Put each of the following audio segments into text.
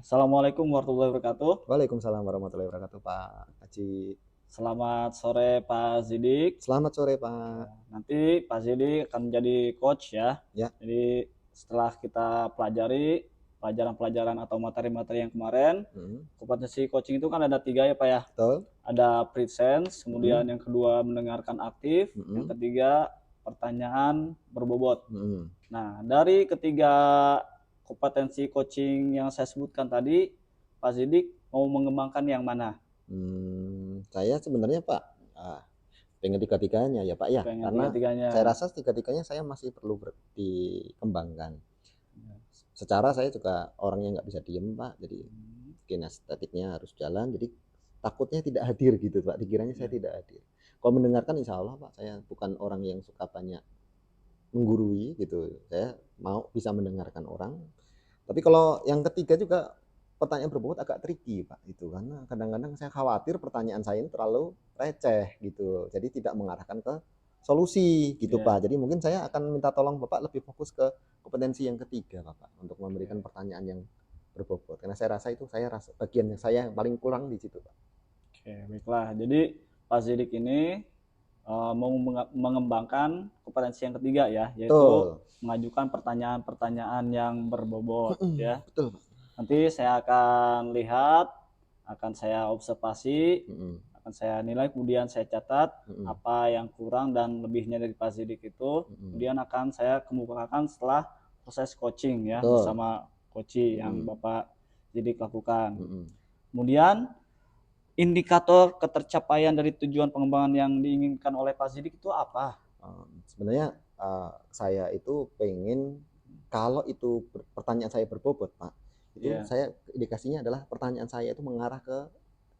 Assalamualaikum warahmatullahi wabarakatuh. Waalaikumsalam warahmatullahi wabarakatuh, Pak Haji. Selamat sore Pak Zidik. Selamat sore, Pak. Nanti Pak Zidik akan menjadi coach ya. Ya. Jadi setelah kita pelajari pelajaran-pelajaran atau materi-materi yang kemarin, kompetensi coaching itu kan ada 3 ya Pak ya. Betul. Ada presence, kemudian yang kedua mendengarkan aktif, yang ketiga pertanyaan berbobot. Nah, dari ketiga kompetensi coaching yang saya sebutkan tadi, Pak Zidik mau mengembangkan yang mana? Saya sebenarnya Pak, pengen tiga-tiganya ya Pak ya, Pengen karena tiga-tiganya. saya rasa tiga-tiganya saya masih perlu dikembangkan. Secara saya juga orangnya nggak bisa diem Pak, jadi kinestetiknya harus jalan, jadi takutnya tidak hadir gitu Pak, dikiranya saya tidak hadir. Kalau mendengarkan insya Allah Pak, saya bukan orang yang suka banyak menggurui gitu, saya mau bisa mendengarkan orang. Tapi kalau yang ketiga juga pertanyaan berbobot agak tricky Pak itu, karena kadang-kadang saya khawatir pertanyaan saya ini terlalu receh gitu, jadi tidak mengarahkan ke solusi gitu Pak. Jadi mungkin saya akan minta tolong Bapak lebih fokus ke kompetensi yang ketiga Bapak untuk memberikan pertanyaan yang berbobot, karena saya rasa itu bagian yang saya paling kurang di situ Pak. Oke, baiklah. Jadi Pak Zidik ini mau mengembangkan kompetensi yang ketiga ya, yaitu mengajukan pertanyaan-pertanyaan yang berbobot ya. Betul Pak. Nanti saya akan lihat, akan saya observasi, akan saya nilai, kemudian saya catat apa yang kurang dan lebihnya dari Pak Zidik itu, kemudian akan saya kemukakan setelah proses coaching ya bersama coach yang Bapak Zidik lakukan. Kemudian indikator ketercapaian dari tujuan pengembangan yang diinginkan oleh Pak Zidik itu apa? Sebenarnya saya itu pengen, kalau itu pertanyaan saya berbobot Pak, itu saya indikasinya adalah pertanyaan saya itu mengarah ke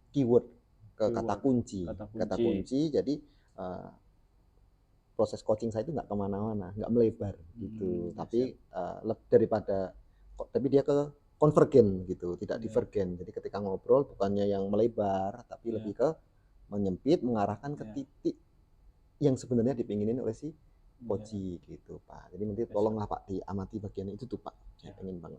keyword, ke kata kunci. Jadi proses coaching saya itu nggak kemana-mana, nggak melebar gitu, tapi dia ke konvergen gitu, tidak divergen. Jadi ketika ngobrol bukannya yang melebar, tapi lebih ke menyempit, mengarahkan ke titik yang sebenarnya dipinginin oleh si coach gitu Pak. Jadi nanti tolonglah Pak diamati bagian itu tuh Pak, saya pengen banget.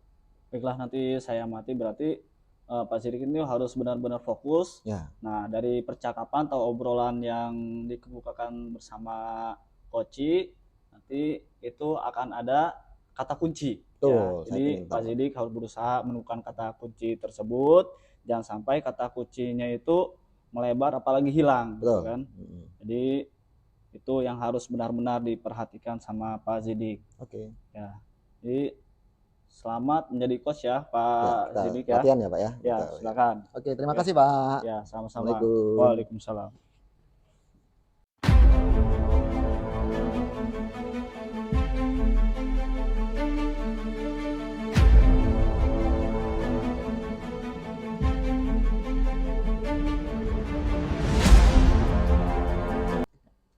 Baiklah, nanti saya amati. Berarti Pak Zidik ini harus benar-benar fokus. Nah, dari percakapan atau obrolan yang dikemukakan bersama coach, nanti itu akan ada kata kunci. Jadi Pak Zidik harus berusaha menemukan kata kunci tersebut, jangan sampai kata kuncinya itu melebar apalagi hilang, gitu kan. Jadi itu yang harus benar-benar diperhatikan sama Pak Zidik. Ya. Jadi selamat menjadi coach ya Pak Zidik ya. Latihan ya Pak ya. Ya, silakan. Oke, terima kasih Pak. Ya, sama-sama. Assalamualaikum. Waalaikumsalam.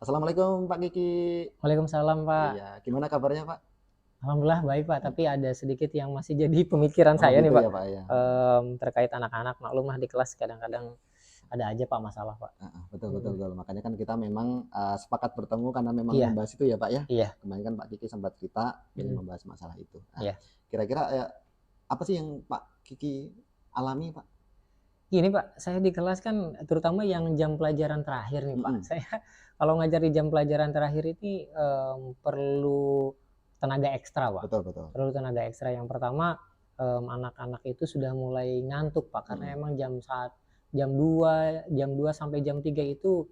Assalamualaikum Pak Kiki. Waalaikumsalam Pak. Iya, gimana kabarnya Pak? Alhamdulillah baik Pak, tapi ada sedikit yang masih jadi pemikiran saya nih Pak. Ya, Pak ya. Terkait anak-anak, maklum lah di kelas kadang-kadang ada aja Pak masalah Pak. Betul. Makanya kan kita memang sepakat bertemu karena memang membahas itu ya Pak ya. Iya. Kemarin kan Pak Kiki sempat cerita ingin membahas masalah itu. Kira-kira apa sih yang Pak Kiki alami Pak? Gini Pak, saya di kelas kan terutama yang jam pelajaran terakhir nih Pak, Mhm. saya kalau ngajar di jam pelajaran terakhir ini, perlu tenaga ekstra Pak, Betul betul. perlu tenaga ekstra. Yang pertama, anak-anak itu sudah mulai ngantuk Pak, karena Mhm. emang jam 2 sampai jam 3 itu,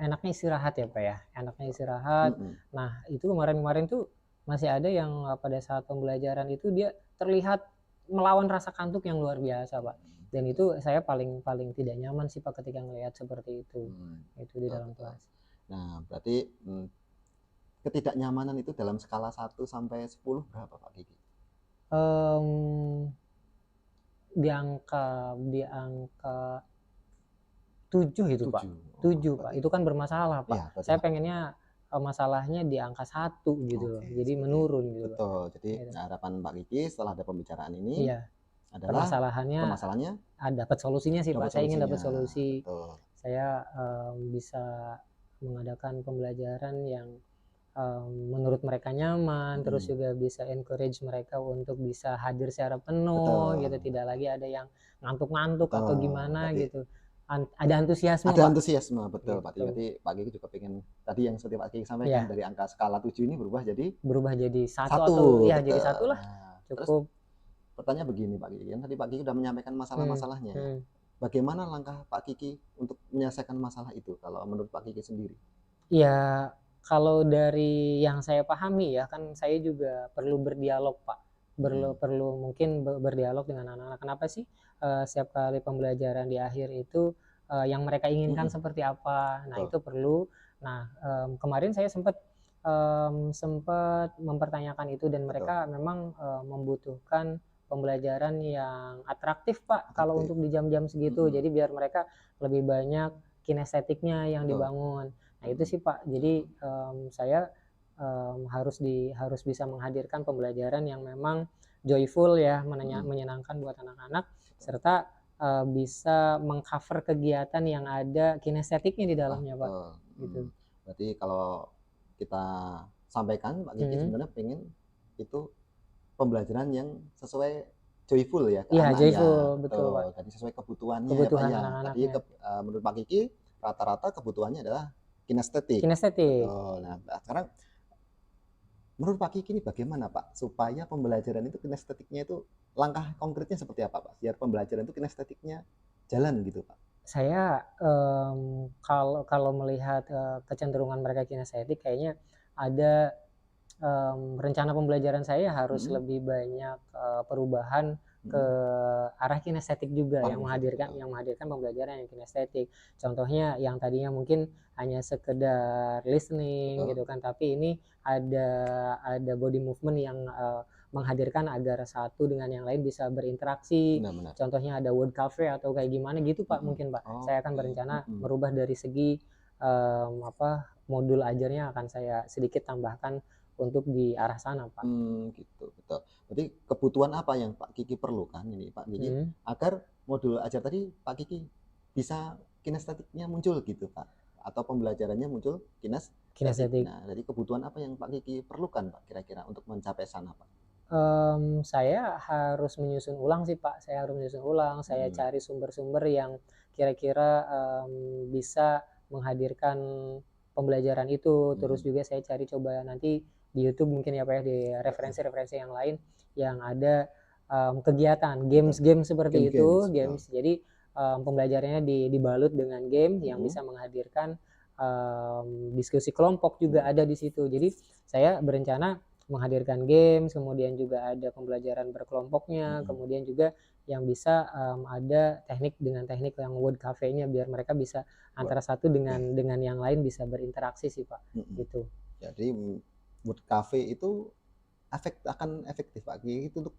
enaknya istirahat ya Pak ya, enaknya istirahat. Mhm. Nah itu kemarin-kemarin tuh masih ada yang, pada saat pembelajaran itu dia terlihat melawan rasa kantuk yang luar biasa Pak. Dan itu saya paling paling tidak nyaman sih Pak ketika ngelihat seperti itu di Betul dalam betul. kelas. Nah, berarti, ketidaknyamanan itu dalam skala 1 sampai 10 berapa Pak Gigi? Mmm, di angka 7 itu Pak, 7. Oh, 7 Pak, berarti itu kan bermasalah Pak. iya, berarti Saya pengennya, masalahnya di angka 1 gitu loh, oke, jadi seperti itu. menurun gitu Pak, Betul. Jadi gitu. harapan Pak Gigi setelah ada pembicaraan ini Iya, adalah permasalahannya permasalahannya dapat solusinya sih Pak, dapat saya ingin dapat solusinya. solusi. Betul. Saya, bisa mengadakan pembelajaran yang menurut mereka nyaman, terus Mhm. juga bisa encourage mereka untuk bisa hadir secara penuh gitu, Betul. tidak lagi ada yang ngantuk-ngantuk atau Betul. gimana Berarti gitu. Ada antusiasme ada Pak, antusiasme, betul Pak. gitu. Berarti Pak Gigi juga pengen tadi yang seperti Pak Gigi sampaikan Iya, dari angka skala 7 ini berubah jadi berubah jadi satu atau 1, ya jadi betul. satu lah, Nah, terus cukup. pertanyaan begini Pak Gigi, kan tadi Pak Gigi udah menyampaikan Hmm, masalah-masalahnya ya. hmm. Bagaimana langkah Pak Kiki untuk menyelesaikan masalah itu kalau menurut Pak Kiki sendiri? Ya, kalau dari yang saya pahami ya, kan saya juga perlu berdialog, Pak. Mhm. Perlu mungkin berdialog dengan anak-anak. Kenapa sih, setiap kali pembelajaran di akhir itu, yang mereka inginkan Mhm. seperti apa. Nah, Betul itu perlu. Nah, kemarin saya sempat mempertanyakan itu dan betul. mereka memang, membutuhkan pembelajaran yang atraktif, Pak, kalau Atraktif. untuk di jam-jam segitu. Mhm. Jadi biar mereka lebih banyak kinestetiknya yang Betul. dibangun. Nah itu Mhm. sih Pak, jadi, saya, harus bisa menghadirkan pembelajaran yang memang joyful ya, Mhm. menyenangkan buat anak-anak, Betul. serta, bisa meng-cover kegiatan yang ada kinestetiknya di Ah, dalamnya Pak, betul. gitu. Berarti kalau kita sampaikan Pak Kiki Mhm. sebenarnya pengen itu pembelajaran yang sesuai joyful ya ke Iya anak ya. joyful, betul Pak, Betul. Jadi sesuai kebutuhannya ya Pak kebutuhan ya. Tadi anak-anaknya. menurut Pak Kiki rata-rata kebutuhannya adalah kinestetik. Kinestetik. Betul. Nah, sekarang menurut Pak Kiki ini bagaimana Pak supaya pembelajaran itu kinestetiknya itu langkah konkretnya seperti apa Pak? Biar pembelajaran itu kinestetiknya jalan gitu Pak. Saya, kalau kalau melihat, kecenderungan mereka kinestetik kayaknya ada, rencana pembelajaran saya harus Mhm. lebih banyak, perubahan ke Mhm. arah kinestetik juga Wah, yang kinestetik menghadirkan betul. pembelajaran yang kinestetik. Contohnya yang tadinya mungkin hanya sekedar listening Betul. gitu kan, tapi ini ada body movement yang, menghadirkan agar satu dengan yang lain bisa berinteraksi. Benar-benar. Contohnya ada word cafe atau kayak gimana gitu Pak Mhm. mungkin Pak. Saya akan Oke. berencana Mhm. merubah dari segi, modul ajarnya akan saya sedikit tambahkan untuk di arah sana Pak. Gitu, betul. Berarti kebutuhan apa yang Pak Kiki perlukan ini Pak Kiki, Mhm. agar modul ajar tadi Pak Kiki bisa kinestetiknya muncul gitu Pak? Atau pembelajarannya muncul kinestetik. Kinestetik. Nah, jadi kebutuhan apa yang Pak Kiki perlukan Pak kira-kira untuk mencapai sana Pak? Saya harus menyusun ulang sih Pak, saya harus menyusun ulang, saya Mhm. cari sumber-sumber yang kira-kira, bisa menghadirkan pembelajaran itu, terus Mhm. juga saya cari coba nanti di YouTube mungkin ya Pak ya, di Betul referensi-referensi yang lain yang ada, kegiatan, betul. games-games seperti Game-games, itu, betul. games. Jadi, pembelajarannya dibalut dengan game yang Mhm. bisa menghadirkan, diskusi kelompok juga Mhm. ada di situ. Jadi saya berencana menghadirkan games, kemudian juga ada pembelajaran berkelompoknya, Mhm. kemudian juga yang bisa, ada dengan teknik yang word cafe-nya biar mereka bisa Wah, antara satu oke. dengan yang lain bisa berinteraksi sih, Pak, Mhm. gitu. Jadi mood cafe itu akan efektif Pak Kiki itu untuk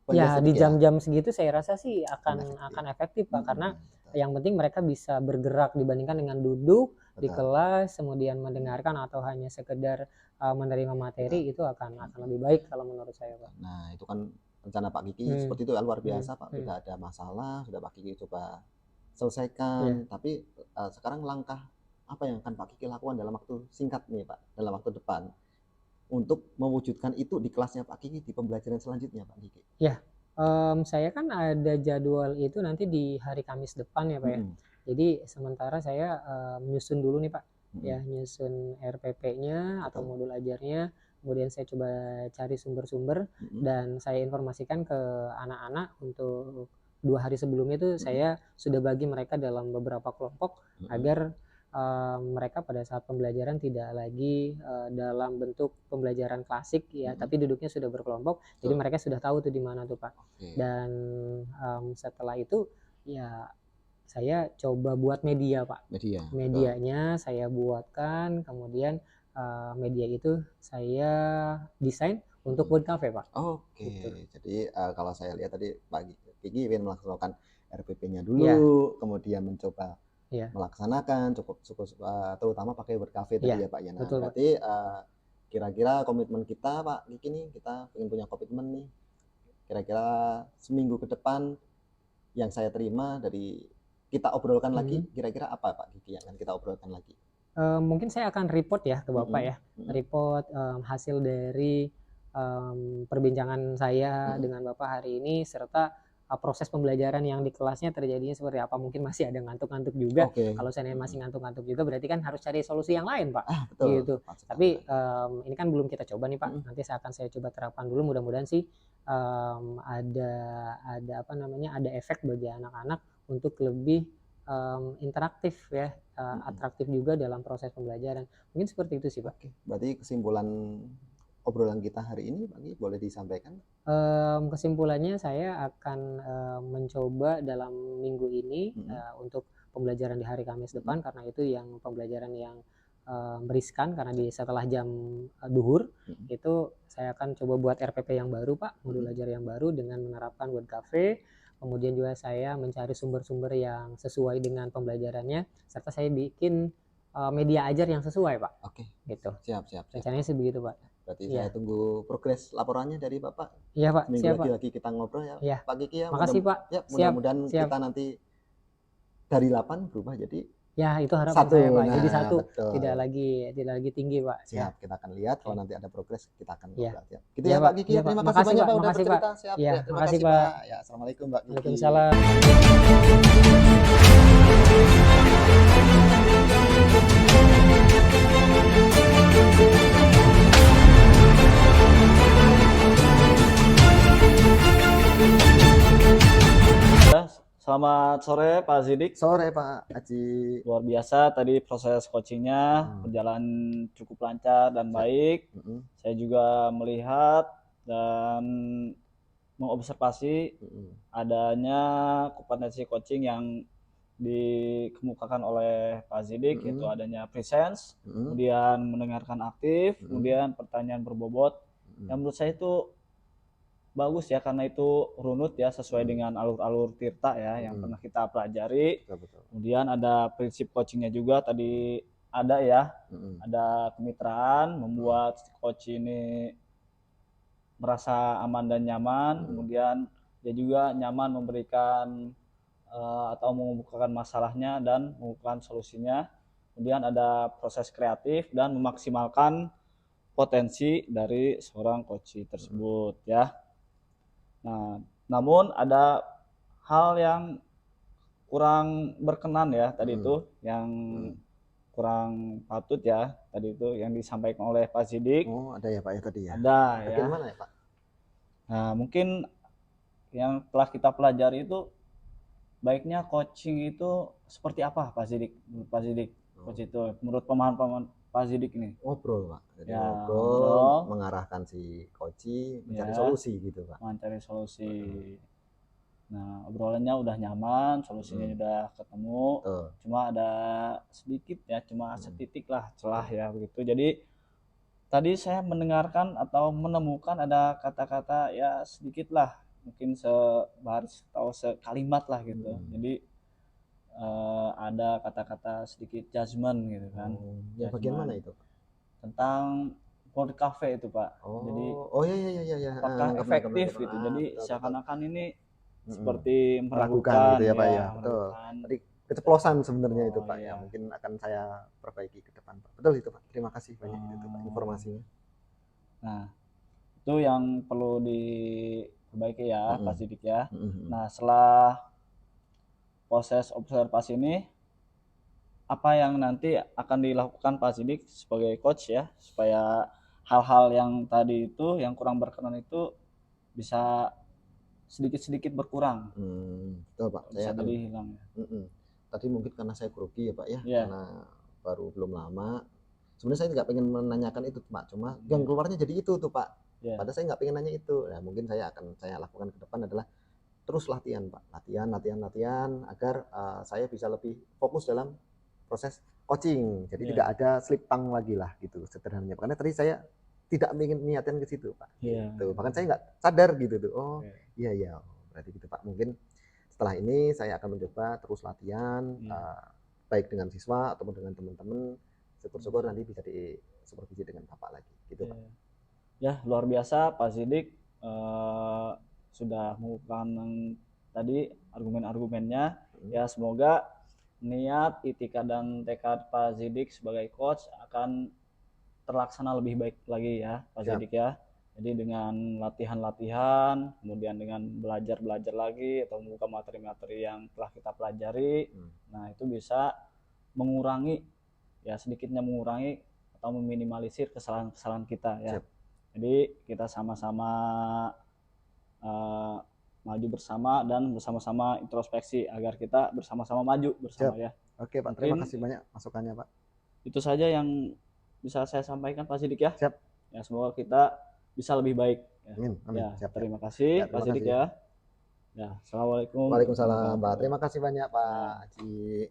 Ya, di penjelasan ya? jam-jam segitu saya rasa sih Akan akan efektif. efektif, Pak, karena Mhm. Betul. yang penting mereka bisa bergerak dibandingkan dengan duduk di Betul. kelas, kemudian Mhm. mendengarkan atau hanya sekedar, menerima Betul. materi itu akan Mhm. lebih baik kalau menurut saya, Pak. Nah, itu kan rencana Pak Kiki Hmm, seperti itu ya, luar hmm, biasa Pak. hmm, Sudah ada masalah, sudah Pak Kiki coba iya. selesaikan. Tapi sekarang langkah apa yang akan Pak Kiki lakukan dalam waktu singkat nih Pak, dalam waktu depan untuk mewujudkan itu di kelasnya Pak Kiki di pembelajaran selanjutnya Pak Kiki? Ya. Saya kan ada jadwal itu nanti di hari Kamis depan ya Pak ya. Jadi sementara saya menyusun dulu nih Pak, ya nyusun RPP-nya atau modul ajarnya, kemudian saya coba cari sumber-sumber dan saya informasikan ke anak-anak untuk 2 hari sebelumnya itu saya sudah bagi mereka dalam beberapa kelompok agar mereka pada saat pembelajaran tidak lagi dalam bentuk pembelajaran klasik ya, tapi duduknya sudah berkelompok, jadi mereka sudah tahu tuh di mana tuh Pak. Dan setelah itu ya saya coba buat media Pak. Medianya saya buatkan, kemudian media itu saya desain untuk word cafe Pak. Gitu. Jadi kalau saya lihat tadi Pak Kiki ingin melaksanakan RPP-nya dulu, kemudian mencoba melaksanakan cukup terutama pakai word cafe tadi ya Pak ya. Nah, betul, berarti kira-kira komitmen kita Pak Kiki nih, kita ingin punya komitmen nih kira-kira seminggu ke depan yang saya terima dari kita obrolkan lagi, kira-kira apa Pak Kiki yang akan kita obrolkan lagi? Mungkin saya akan report ya ke Bapak ya, report hasil dari perbincangan saya dengan Bapak hari ini, serta proses pembelajaran yang di kelasnya terjadinya seperti apa. Mungkin masih ada ngantuk-ngantuk juga. Kalau saya masih ngantuk-ngantuk juga berarti kan harus cari solusi yang lain Pak. Betul. Gitu. Tapi ini kan belum kita coba nih Pak. Nanti saya coba terapkan dulu, mudah-mudahan sih ada apa namanya, ada efek bagi anak-anak untuk lebih interaktif ya, atraktif juga dalam proses pembelajaran. Mungkin seperti itu sih Pak. Berarti kesimpulan obrolan kita hari ini Pak Ki boleh disampaikan? Kesimpulannya saya akan mencoba dalam minggu ini untuk pembelajaran di hari Kamis depan, karena itu yang pembelajaran yang beriskan karena setelah jam duhur itu saya akan coba buat RPP yang baru Pak, modul ajar yang baru dengan menerapkan word cafe. Kemudian juga saya mencari sumber-sumber yang sesuai dengan pembelajarannya, serta saya bikin media ajar yang sesuai Pak. Gitu. Siap. Rencananya sih begitu Pak. Berarti saya tunggu progres laporannya dari Bapak. Iya Pak. Minggu lagi kita ngobrol ya Pak Kiki ya. Makasih Pak. Ya, mudah-mudahan kita nanti dari 8 berubah jadi ya, itu harapan saya Pak. Jadi 1 betul. tidak lagi tinggi Pak. Siap, kita akan lihat kalau nanti ada progres kita akan ngobrol ya. Gitu ya Pak Kiki. Terima kasih banyak Pak udah bercerita. Siap. Ya, terima kasih kasih Pak. Ya, assalamualaikum Pak Kiki. Waalaikumsalam. Selamat sore Pak Zidik. Sore Pak Aji. Luar biasa tadi proses coachingnya berjalan cukup lancar dan baik. Saya juga melihat dan mengobservasi adanya kompetensi coaching yang dikemukakan oleh Pak Zidik, yaitu adanya presence, kemudian mendengarkan aktif, kemudian pertanyaan berbobot. Yang menurut saya itu bagus ya, karena itu runut ya, sesuai dengan alur-alur Tirta ya yang pernah kita pelajari. Betul. Kemudian ada prinsip coachingnya juga tadi ada ya, ada kemitraan, membuat coach ini merasa aman dan nyaman. Kemudian dia juga nyaman memberikan atau mengemukakan masalahnya dan mengemukakan solusinya. Kemudian ada proses kreatif dan memaksimalkan potensi dari seorang coach tersebut ya. Nah, namun ada hal yang kurang berkenan ya tadi itu, yang kurang patut ya tadi itu yang disampaikan oleh Pak Zidik. Ada ya Pak ya tadi ya? Ada ya. Bagaimana ya Pak? Nah, mungkin yang telah kita pelajari itu baiknya coaching itu seperti apa Pak Zidik? Menurut Pak Zidik, coach itu menurut pemahaman Pak Zidik ini? Ngobrol Pak. Jadi Ya, ngobrol, mengarahkan si coach mencari solusi gitu Pak. Mencari solusi. Nah, obrolannya udah nyaman, solusinya udah ketemu. Cuma ada sedikit ya, cuma setitik lah celah ya begitu. Jadi tadi saya mendengarkan atau menemukan ada kata-kata ya sedikit lah, mungkin sebaris atau sekalimat lah gitu. Jadi ada kata-kata sedikit judgement gitu kan. Ya bagian mana itu Pak? Tentang word cafe itu Pak. Jadi iya. apakah efektif gitu. Jadi seakan-akan ini seperti meragukan gitu ya Pak ya. Betul. Tadi keceplosan sebenarnya itu Pak ya. Mungkin akan saya perbaiki ke depan Pak. Betul itu Pak. Terima kasih banyak itu Pak informasinya. Nah, itu yang perlu perbaiki ya Pak Sidik ya. Mm-mm. Nah, setelah proses observasi ini, apa yang nanti akan dilakukan Pak Sidik sebagai coach ya, supaya hal-hal yang tadi itu yang kurang berkenan itu bisa sedikit-sedikit berkurang, Betul Pak, bisa saya akan jadi hilang ya. Tadi mungkin karena saya grogi ya Pak ya, Iya. karena baru belum lama. Sebenarnya saya nggak pengen menanyakan itu Pak, cuma yang keluarnya jadi itu tuh Pak. Padahal saya nggak pengen nanya itu. Nah, mungkin saya lakukan ke depan adalah terus latihan Pak, latihan agar saya bisa lebih fokus dalam proses coaching. Jadi tidak ada slip tongue lagi lah gitu sederhananya. Karena tadi saya tidak ingin niatin ke situ Pak. Gitu. Bahkan saya nggak sadar gitu tuh. Oh iya, berarti gitu Pak. Mungkin setelah ini saya akan mencoba terus latihan baik dengan siswa ataupun dengan teman-teman. Syukur-syukur nanti bisa disupervisi dengan Bapak lagi gitu Pak. Ya, luar biasa Pak Sidik sudah mengungkapkan tadi argumen-argumennya. Ya, semoga niat, itikad dan tekad Pak Sidik sebagai coach akan terlaksana lebih baik lagi ya Pak Sidik ya. Jadi dengan latihan-latihan, kemudian dengan belajar-belajar lagi atau membuka materi-materi yang telah kita pelajari, nah itu bisa mengurangi ya, sedikitnya mengurangi atau meminimalisir kesalahan-kesalahan kita ya. Jadi kita sama-sama maju bersama dan bersama-sama introspeksi agar kita bersama-sama maju bersama ya. Oke Pak, terima kasih banyak masukannya Pak. Itu saja yang bisa saya sampaikan Pak Sidik ya. Siap. Ya, semoga kita bisa lebih baik. Amin. Ya, Siap. terima kasih Pak Sidik ya. Ya, assalamualaikum. Waalaikumsalam Pak. Terima kasih banyak Pak Haji.